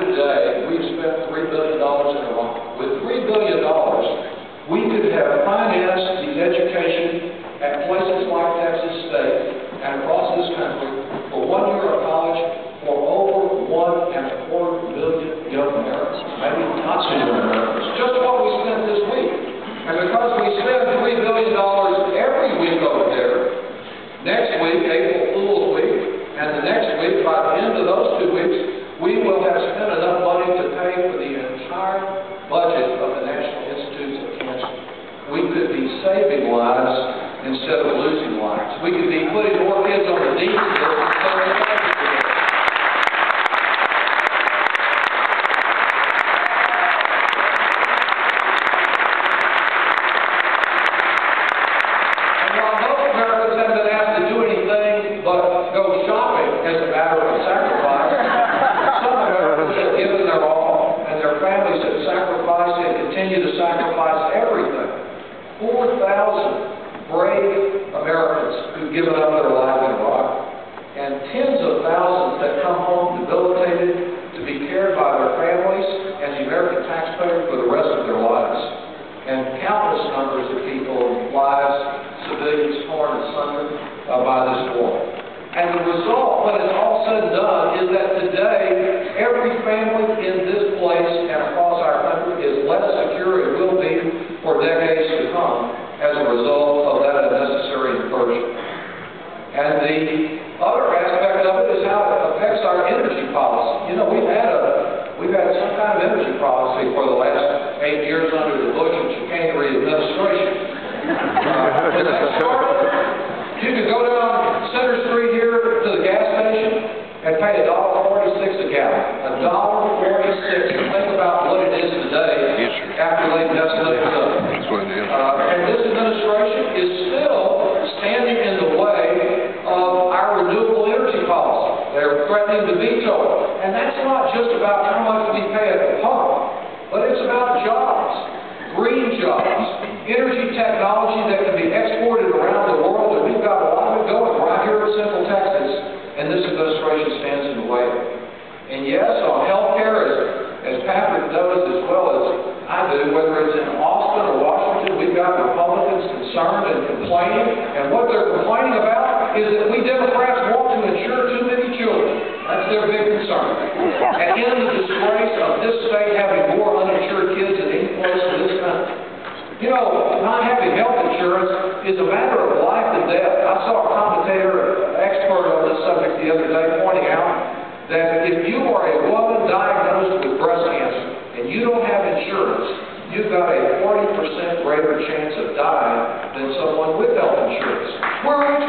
today, we've spent $3 billion in Iraq. With $3 billion, we could have financed the education at places like Texas State and across this country for 1 year of college for over 1.25 million young Americans, maybe not so young Americans, just what we spent this week. And because we spend $3 billion every week over there, next week, April Fool's Week, and the next week, by the end of those 2 weeks, we will have spent enough money to pay for the entire budget of the National Institutes of Cancer. We could be saving lives instead of losing lives. We could be putting more kids on the dean's list. Go shopping as a matter of sacrifice. Some Americans have given their all, and their families have sacrificed and continue to sacrifice everything. 4,000 brave Americans who've given up their life in Iraq, and tens of thousands that come home debilitated to be cared by their families and the American taxpayer for the rest of their lives. And countless numbers of people, lives, civilians torn asunder by this war. And the result, when it's all said and done, is that today, every family in this place and across our country is less secure and will be for decades to come as a result of that unnecessary incursion. And the other aspect of it is how it affects our energy policy. You know, we've had some kind of energy policy for the last 8 years under the Bush and chicanery administration. When that started, you could go down Center Street here to the gas station and pay $1.46 a gallon. $1.46. Think about what it is today after they messed it up. And this administration is still standing in the way of our renewable energy policy. They're threatening to veto it. And that's not just about how much we pay at the pump, but it's about jobs, green jobs, energy technology that can be exported around the world, and we've got a lot of it going right here in Central Texas, and this administration stands in the way. And yes, on health care, as Patrick knows as well as I do, whether it's in Austin or Washington, we've got Republicans concerned and complaining, and what they're complaining about is that we Democrats want to insure too many children. That's their big concern. And in the disgrace of this state having more uninsured kids than any place in this country. You know, not having health insurance is a matter of life and death. I saw a commentator, an expert on this subject the other day, pointing out that if you are a woman diagnosed with breast cancer and you don't have insurance, you've got a 40% greater chance of dying than someone with health insurance. We're rich